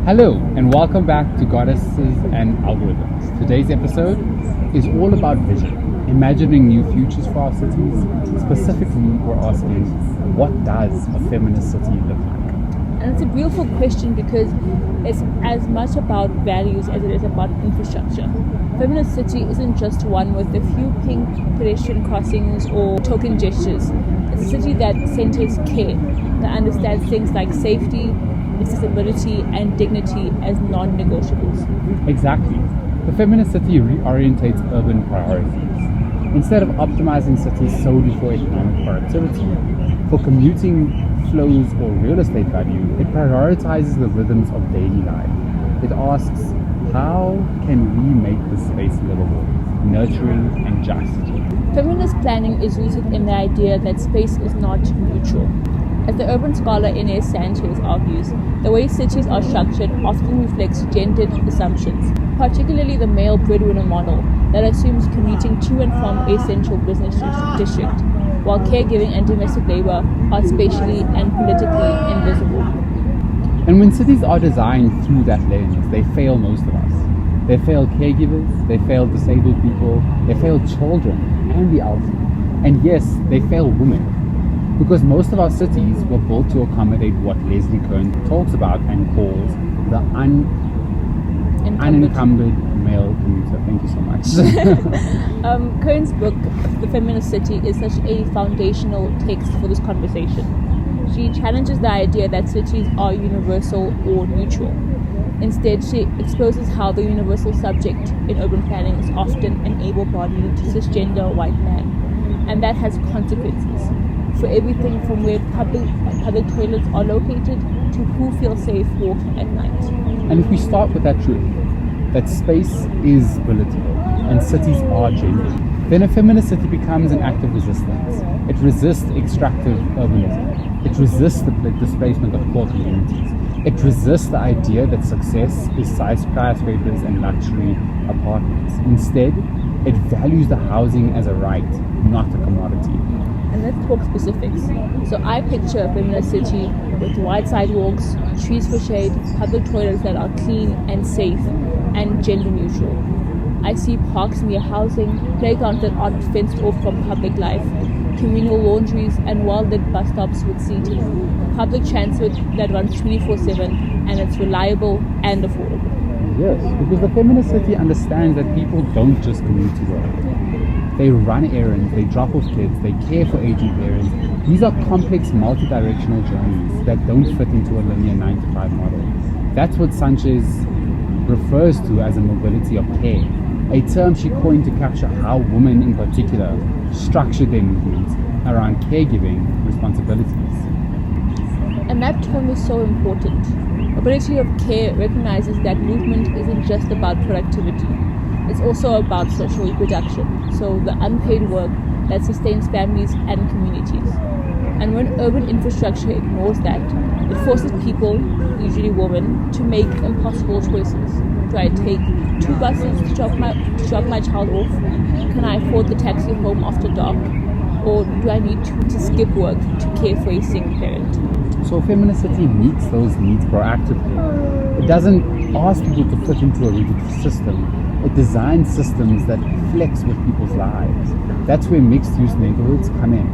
Hello and welcome back to Goddesses and Algorithms. Today's episode is all about vision, imagining new futures for our cities. Specifically, we're asking, what does a feminist city look like? And it's a beautiful question because it's as much about values as it is about infrastructure. Feminist city isn't just one with a few pink pedestrian crossings or token gestures. It's a city that centers care, that understands things like safety, accessibility, and dignity as non-negotiables. Exactly. The feminist city reorientates urban priorities. Instead of optimizing cities solely for economic productivity, for commuting flows or real estate value, it prioritizes the rhythms of daily life. It asks, how can we make this space livable, nurturing, and just? Feminist planning is rooted in the idea that space is not neutral. As the urban scholar N.A. Sanchez argues, the way cities are structured often reflects gendered assumptions, particularly the male breadwinner model that assumes commuting to and from a central business district, while caregiving and domestic labor are spatially and politically invisible. And when cities are designed through that lens, they fail most of us. They fail caregivers, they fail disabled people, they fail children and the elderly. And yes, they fail women. Because most of our cities were built to accommodate what Leslie Kern talks about and calls the unencumbered male commuter. Thank you so much. Kern's book, The Feminist City, is such a foundational text for this conversation. She challenges the idea that cities are universal or neutral. Instead, she exposes how the universal subject in urban planning is often an able-bodied cisgender white man, and that has consequences for everything from where public toilets are located to who feels safe walking at night. And if we start with that truth, that space is political and cities are gendered, then a feminist city becomes an act of resistance. It resists extractive urbanism. It resists the displacement of core communities. It resists the idea that success is skyscrapers and luxury apartments. Instead, it values the housing as a right, not a commodity. And let's talk specifics. So I picture a feminist city with wide sidewalks, trees for shade, public toilets that are clean and safe, and gender neutral. I see parks near housing, playgrounds that aren't fenced off from public life, communal laundries and well-lit bus stops with seating, public transport that runs 24/7 and it's reliable and affordable. Yes, because the feminist city understands that people don't just commute to work. They run errands, they drop off kids, they care for aging parents. These are complex, multi-directional journeys that don't fit into a linear 9-to-5 model. That's what Sanchez refers to as a mobility of care, a term she coined to capture how women in particular structure their movements around caregiving responsibilities. And that term is so important. Mobility of care recognizes that movement isn't just about productivity. It's also about social reproduction, so the unpaid work that sustains families and communities. And when urban infrastructure ignores that, it forces people, usually women, to make impossible choices. Do I take 2 buses to drop my child off? Can I afford the taxi home after dark? Or do I need to skip work to care for a single parent? So feminist city meets those needs proactively. It doesn't ask people to fit into a rigid system. It designs systems that flex with people's lives. That's where mixed-use neighborhoods come in.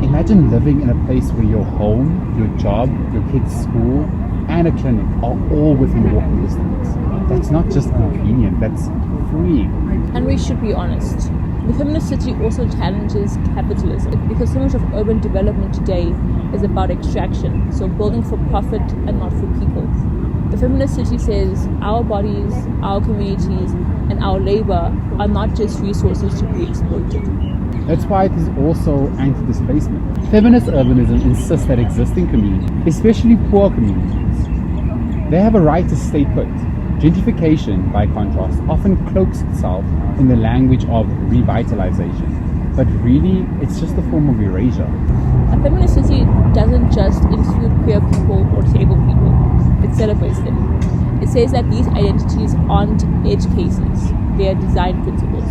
Imagine living in a place where your home, your job, your kids' school, and a clinic are all within walking distance. That's not just convenient, that's freeing. And we should be honest. The feminist city also challenges capitalism because so much of urban development today is about extraction, so building for profit and not for people. The feminist city says our bodies, our communities, and our labor are not just resources to be exploited. That's why it is also anti-displacement. Feminist urbanism insists that existing communities, especially poor communities, they have a right to stay put. Gentrification, by contrast, often cloaks itself in the language of revitalization. But really, it's just a form of erasure. A feminist city doesn't just include queer people or disabled people. It celebrates them. It says that these identities aren't edge cases, they are design principles.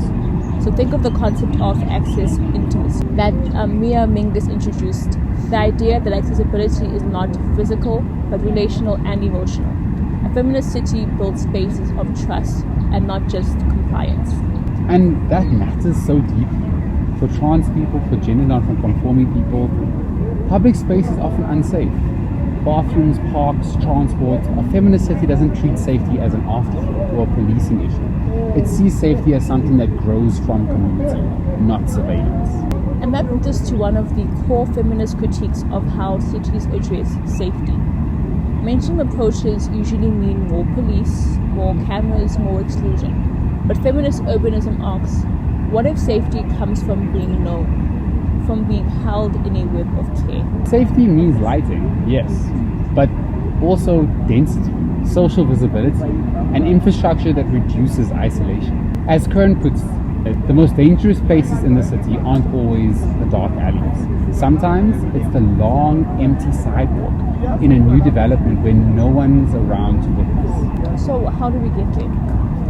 So think of the concept of access intimacy that Mia Mingus introduced. The idea that accessibility is not physical, but relational and emotional. A feminist city builds spaces of trust and not just compliance. And that matters so deeply. For trans people, for gender non-conforming people, public space is often unsafe. Bathrooms, parks, transport. A feminist city doesn't treat safety as an afterthought or a policing issue. It sees safety as something that grows from community, not surveillance. And that brings us to one of the core feminist critiques of how cities address safety. Mainstream approaches usually mean more police, more cameras, more exclusion. But feminist urbanism asks, what if safety comes from being known, from being held in a web of care? Safety means lighting, yes, but also density, social visibility, and infrastructure that reduces isolation. As Kern puts it, the most dangerous places in the city aren't always the dark alleys. Sometimes it's the long, empty sidewalk in a new development where no one's around to witness. So how do we get there?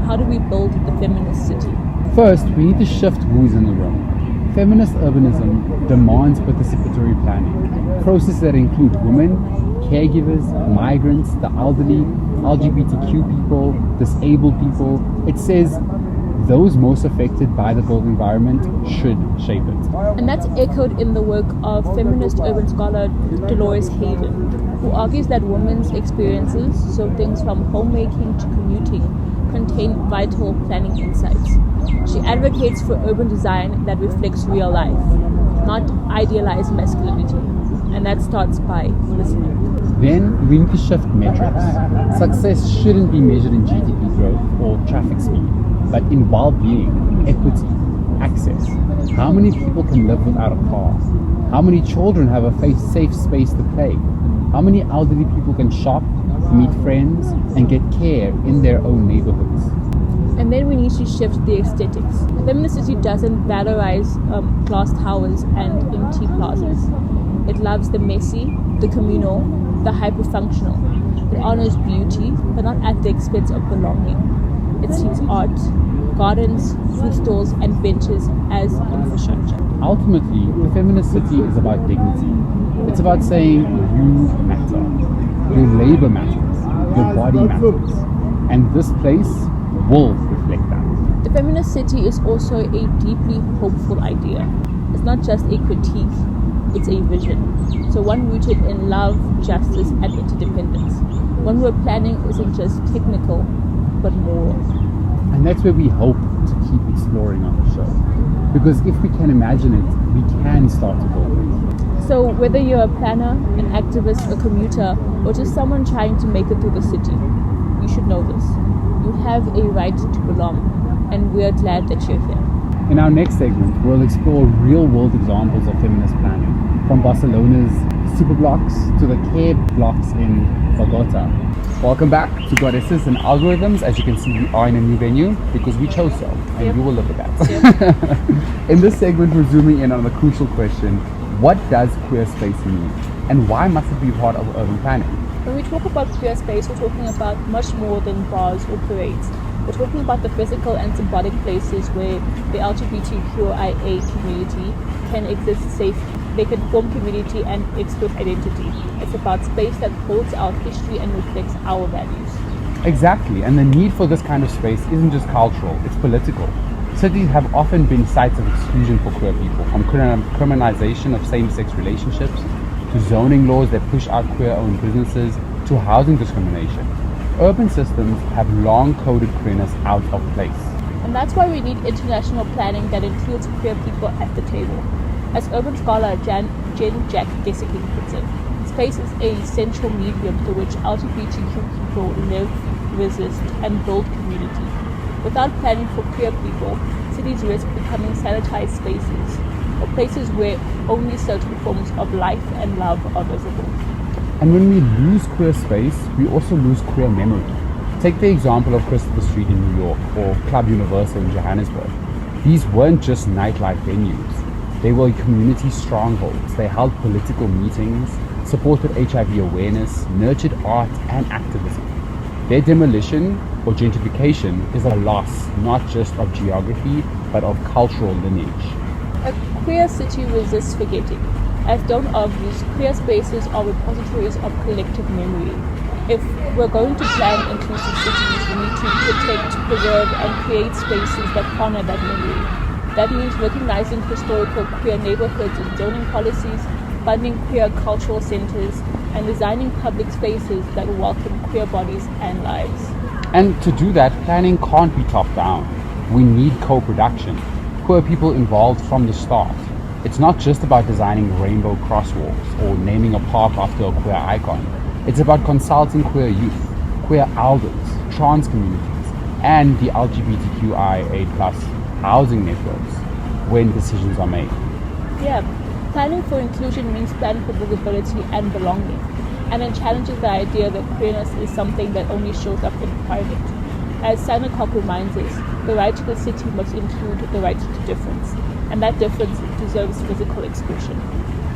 How do we build the feminist city? First, we need to shift who's in the room. Feminist urbanism demands participatory planning, processes that include women, caregivers, migrants, the elderly, LGBTQ people, disabled people. It says those most affected by the built environment should shape it. And that's echoed in the work of feminist urban scholar Dolores Hayden, who argues that women's experiences, so things from homemaking to commuting, contain vital planning insights. She advocates for urban design that reflects real life, not idealized masculinity. And that starts by listening. Then we need to shift metrics. Success shouldn't be measured in GDP growth or traffic speed, but in well-being, equity, access. How many people can live without a car? How many children have a safe space to play? How many elderly people can shop, meet friends, and get care in their own neighborhoods? And then we need to shift the aesthetics. The feminist city doesn't valorize glass towers and empty plazas. It loves the messy, the communal, the hyper-functional. It honors beauty, but not at the expense of belonging. It sees art, gardens, food stalls, and benches as infrastructure. Ultimately, the feminist city is about dignity. It's about saying you matter, your labor matters, your body matters, and this place will reflect that. The feminist city is also a deeply hopeful idea. It's not just a critique, it's a vision. So one rooted in love, justice, and interdependence. One where planning isn't just technical, but moral. And that's where we hope to keep exploring on the show. Because if we can imagine it, we can start to build it. So whether you're a planner, an activist, a commuter, or just someone trying to make it through the city, you should know this. You have a right to belong, and we're glad that you're here. In our next segment, we'll explore real-world examples of feminist planning, from Barcelona's superblocks to the care blocks in Bogota. Welcome back to Goddesses and Algorithms. As you can see, we are in a new venue because we chose so, and you will look at that. Yep. In this segment, we're zooming in on the crucial question, what does queer space mean? And why must it be part of urban planning? When we talk about queer space, we're talking about much more than bars or parades. We're talking about the physical and symbolic places where the LGBTQIA community can exist safely. They can form community and express identity. It's about space that holds our history and reflects our values. Exactly, and the need for this kind of space isn't just cultural, it's political. Cities have often been sites of exclusion for queer people, from criminalization of same-sex relationships, to zoning laws that push out queer-owned businesses, to housing discrimination. Urban systems have long coded queerness out of place. And that's why we need international planning that includes queer people at the table. As urban scholar Gieseking puts it, space is a central medium through which LGBTQ people live, resist, and build community. Without planning for queer people, cities risk becoming sanitized spaces, or places where only certain forms of life and love are visible. And when we lose queer space, we also lose queer memory. Take the example of Christopher Street in New York or Club Universo in Johannesburg. These weren't just nightlife venues. They were community strongholds. They held political meetings, supported HIV awareness, nurtured art and activism. Their demolition or gentrification is a loss not just of geography, but of cultural lineage. A queer city resists forgetting. As Doan argues, queer spaces are repositories of collective memory. If we're going to plan inclusive cities, we need to protect, preserve, and create spaces that honor that memory. That means recognizing historical queer neighborhoods in zoning policies, funding queer cultural centers, and designing public spaces that welcome queer bodies and lives. And to do that, planning can't be top-down. We need co-production, queer people involved from the start. It's not just about designing rainbow crosswalks or naming a park after a queer icon. It's about consulting queer youth, queer elders, trans communities, and the LGBTQIA+ housing networks when decisions are made. Yeah, planning for inclusion means planning for visibility and belonging, and it challenges the idea that queerness is something that only shows up in private. As Sanakok reminds us, the right to the city must include the right to difference, and that difference deserves physical expression.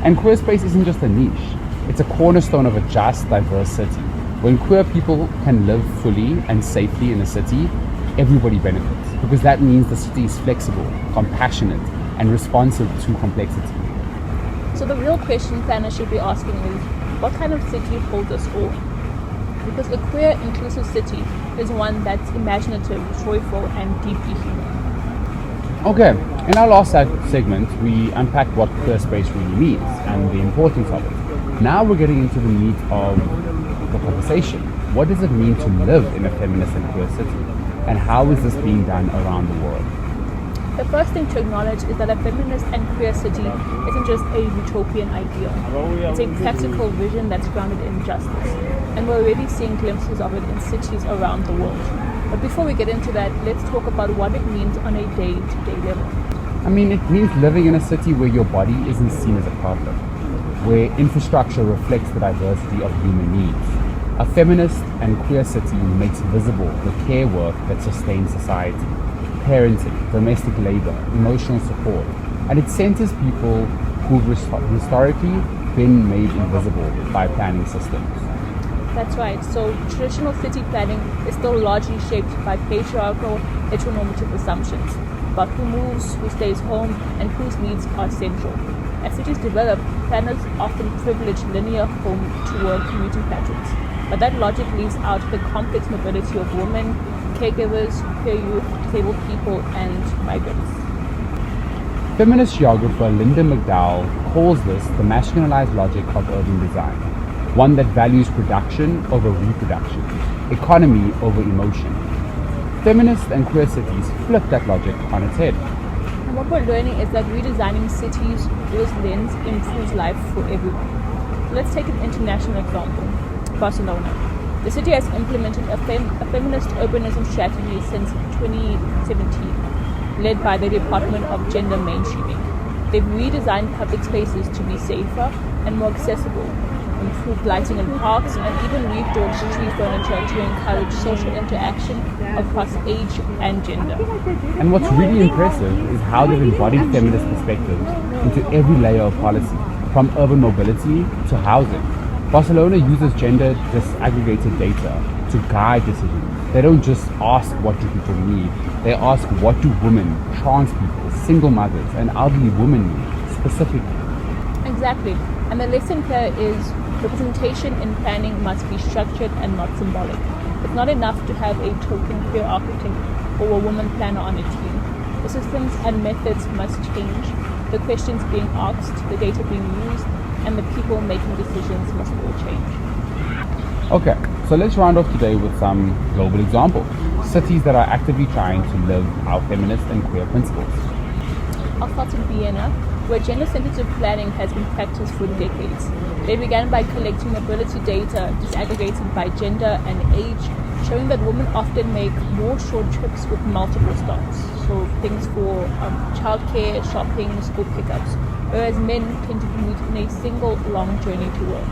And queer space isn't just a niche. It's a cornerstone of a just, diverse city. When queer people can live fully and safely in a city, everybody benefits, because that means the city is flexible, compassionate, and responsive to complexity. So the real question planners should be asking is, what kind of city holds us all? Because a queer, inclusive city is one that's imaginative, joyful, and deeply human. Okay, in our last segment, we unpacked what queer space really means and the importance of it. Now we're getting into the meat of the conversation. What does it mean to live in a feminist and queer city? And how is this being done around the world? The first thing to acknowledge is that a feminist and queer city isn't just a utopian ideal. It's a practical vision that's grounded in justice. And we're already seeing glimpses of it in cities around the world. But before we get into that, let's talk about what it means on a day-to-day level. I mean, it means living in a city where your body isn't seen as a problem, where infrastructure reflects the diversity of human needs. A feminist and queer city makes visible the care work that sustains society, parenting, domestic labor, emotional support, and it centers people who've historically been made invisible by planning systems. That's right. So traditional city planning is still largely shaped by patriarchal, heteronormative assumptions about who moves, who stays home, and whose needs are central. As cities develop, planners often privilege linear home-to-work commuting patterns, but that logic leaves out the complex mobility of women, caregivers, queer youth, disabled people, and migrants. Feminist geographer Linda McDowell calls this the masculinized logic of urban design, one that values production over reproduction, economy over emotion. Feminist and queer cities flip that logic on its head. And what we're learning is that redesigning cities through this lens improves life for everyone. So let's take an international example, Barcelona. The city has implemented a feminist urbanism strategy since 2017, led by the Department of Gender Mainstreaming. They've redesigned public spaces to be safer and more accessible, improved lighting in parks, and even rethought street furniture to encourage social interaction across age and gender. And what's really impressive is how they've embodied feminist perspectives into every layer of policy, from urban mobility to housing. Barcelona uses gender disaggregated data to guide decisions. They don't just ask what do people need, they ask what do women, trans people, single mothers, and elderly women need specifically. Exactly. And the lesson here is representation in planning must be structured and not symbolic. It's not enough to have a token queer architect or a woman planner on a team. The systems and methods must change. The questions being asked, the data being used, and the people making decisions must all change. Okay, so let's round off today with some global examples. Cities that are actively trying to live our feminist and queer principles. I'll start in Vienna, where gender-sensitive planning has been practiced for decades. They began by collecting mobility data disaggregated by gender and age, showing that women often make more short trips with multiple stops, so things for childcare, shopping, school pickups, whereas men tend to commute in a single long journey to work.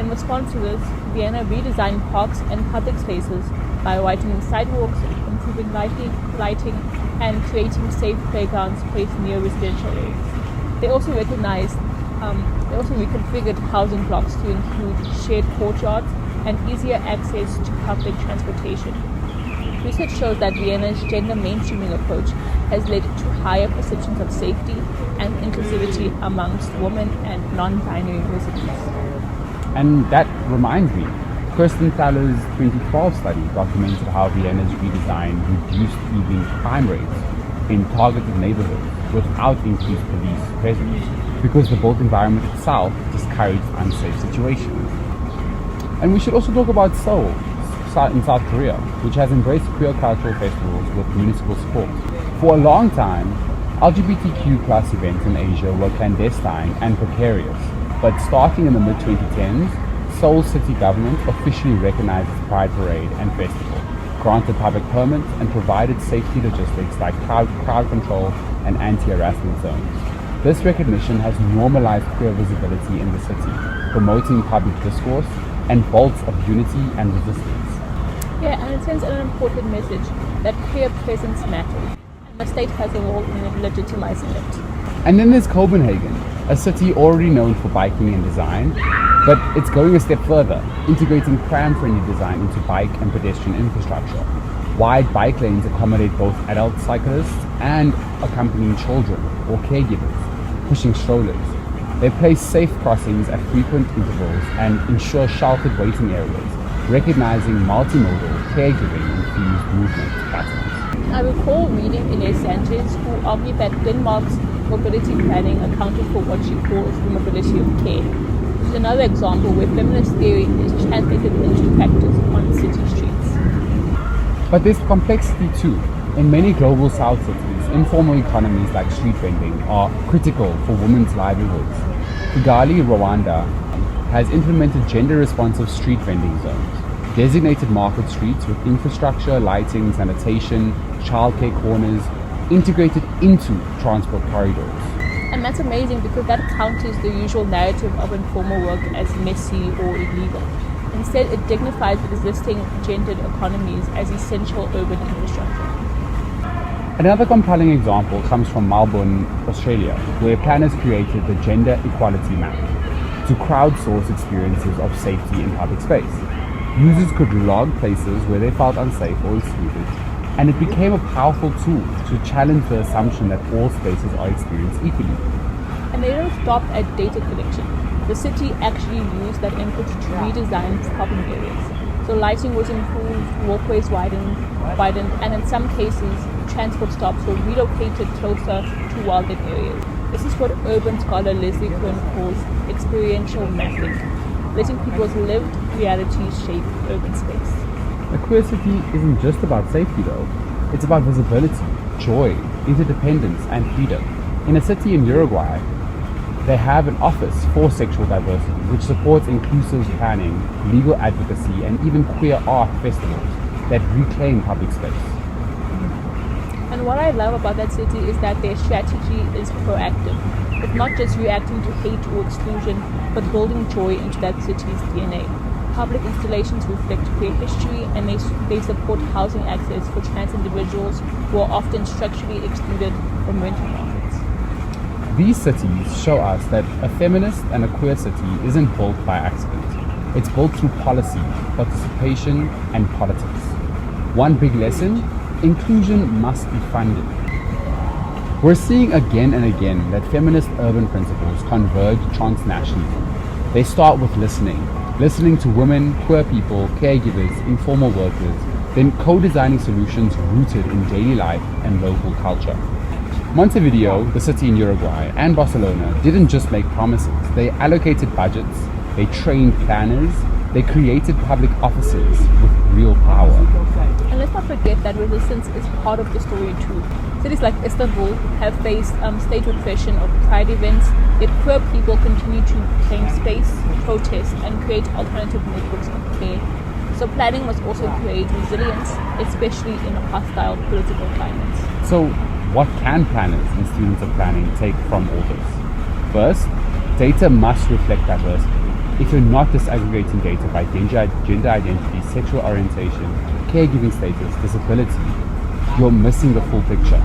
In response to this, Vienna redesigned parks and public spaces by widening sidewalks, improving lighting, and creating safe playgrounds placed near residential areas. They also reconfigured housing blocks to include shared courtyards and easier access to public transportation. Research shows that Vienna's gender mainstreaming approach has led to higher perceptions of safety and inclusivity amongst women and non-binary residents. And that reminds me, Kirsten Thaller's 2012 study documented how Vienna's redesign reduced evening crime rates in targeted neighborhoods without increased police presence, because the built environment itself discouraged unsafe situations. And we should also talk about Seoul in South Korea, which has embraced queer cultural festivals with municipal support. For a long time, LGBTQ plus events in Asia were clandestine and precarious, but starting in the mid-2010s, Seoul city government officially recognized its Pride Parade and festival, granted public permits, and provided safety logistics like crowd control and anti-harassment zones. This recognition has normalized queer visibility in the city, promoting public discourse and bolts of unity and resistance. Yeah, and it sends an important message that queer presence matters, and the state has a role in legitimizing it. And then there's Copenhagen, a city already known for biking and design, but it's going a step further, integrating pram-friendly design into bike and pedestrian infrastructure. Wide bike lanes accommodate both adult cyclists and accompanying children or caregivers, pushing strollers. They place safe crossings at frequent intervals and ensure sheltered waiting areas, recognizing multimodal, caregiving-infused movement patterns. I recall reading Ines Sanchez, who argued that Denmark's mobility planning accounted for what she calls the mobility of care, which is another example where feminist theory is translated into practice on city streets. But there's complexity too. In many global south cities, informal economies like street vending are critical for women's livelihoods. Kigali, Rwanda, has implemented gender-responsive street vending zones, designated market streets with infrastructure, lighting, sanitation, childcare corners, integrated into transport corridors. And that's amazing because that counters the usual narrative of informal work as messy or illegal. Instead, it dignifies existing gendered economies as essential urban infrastructure. Another compelling example comes from Melbourne, Australia, where planners created the Gender Equality Map to crowdsource experiences of safety in public space. Users could log places where they felt unsafe or excluded, and it became a powerful tool to challenge the assumption that all spaces are experienced equally. And they don't stop at data collection. The city actually used that input to redesign problem areas. So lighting was improved, walkways widened, and in some cases, transport stops were relocated closer to wildlife areas. This is what urban scholar Leslie Kern calls experiential mapping, letting people's lived realities shape urban space. A queer city isn't just about safety though. It's about visibility, joy, interdependence, and freedom. In a city in Uruguay, they have an office for sexual diversity, which supports inclusive planning, legal advocacy, and even queer art festivals that reclaim public space. And what I love about that city is that their strategy is proactive. It's not just reacting to hate or exclusion, but building joy into that city's DNA. Public installations reflect queer history, and they support housing access for trans individuals who are often structurally excluded from rental markets. These cities show us that a feminist and a queer city isn't built by accident. It's built through policy, participation, and politics. One big lesson: inclusion must be funded. We're seeing again and again that feminist urban principles converge transnationally. They start with listening to women, queer people, caregivers, informal workers, then co-designing solutions rooted in daily life and local culture. Montevideo, the city in Uruguay, and Barcelona didn't just make promises. They allocated budgets, they trained planners, they created public offices with real power. And let's not forget that resistance is part of the story too. Cities like Istanbul have faced state repression of pride events, yet queer people continue to claim space, protest, and create alternative networks of care. So planning must also create resilience, especially in hostile political climates. So what can planners and students of planning take from all this? First, data must reflect diversity. If you're not disaggregating data by gender identity, sexual orientation, caregiving status, disability, you're missing the full picture.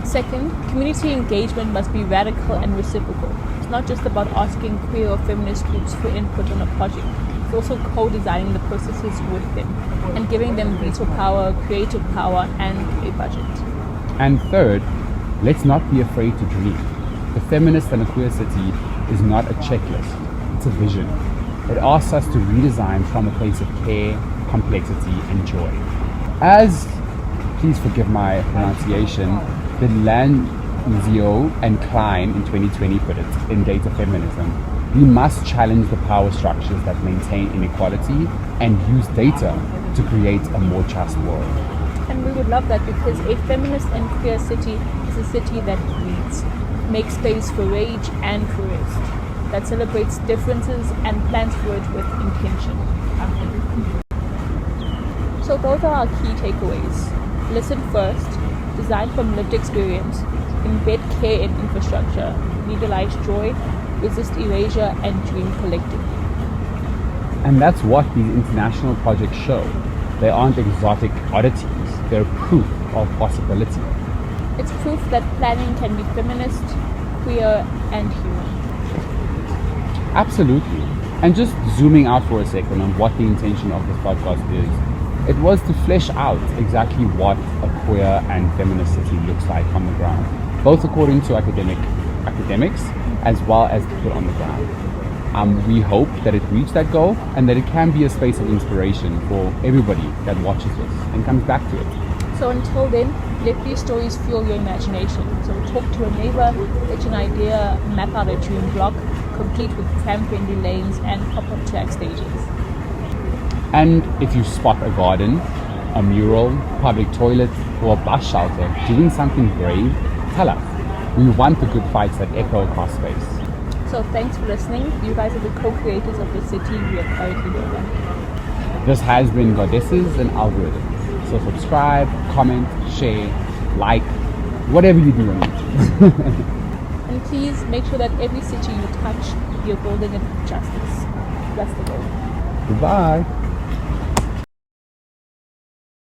Second, community engagement must be radical and reciprocal. It's not just about asking queer or feminist groups for input on a project. It's also co-designing the processes with them and giving them veto power, creative power, and a budget. And third, let's not be afraid to dream. The feminist and a queer city is not a checklist, it's a vision. It asks us to redesign from a place of care, complexity, and joy. As, please forgive my pronunciation, the Banerjee and Klein in 2020 put it in Data Feminism, we must challenge the power structures that maintain inequality and use data to create a more just world. And we would love that, because a feminist and queer city is a city that breathes, makes space for rage and for rest, that celebrates differences and plans for it with intention. So those are our key takeaways. Listen first, design from lived experience, embed care in infrastructure, legalize joy, resist erasure, and dream collectively. And that's what these international projects show. They aren't exotic oddities, they're proof of possibility. It's proof that planning can be feminist, queer, and human. Absolutely. And just zooming out for a second on what the intention of this podcast is, it was to flesh out exactly what a queer and feminist city looks like on the ground, both according to academics as well as people on the ground. We hope that it reached that goal and that it can be a space of inspiration for everybody that watches this and comes back to it. So until then, let these stories fuel your imagination. So talk to a neighbor, get an idea, map out a dream block, complete with tram-friendly lanes and pop-up track stages. And if you spot a garden, a mural, public toilet, or a bus shelter doing something brave, tell us. We want the good fights that echo across space. So thanks for listening. You guys are the co-creators of the city we are currently living in. This has been Goddesses and Algorithms. So subscribe, comment, share, like, whatever you do on YouTube. And please make sure that every city you touch, you're building it with justice. That's the goal. Goodbye.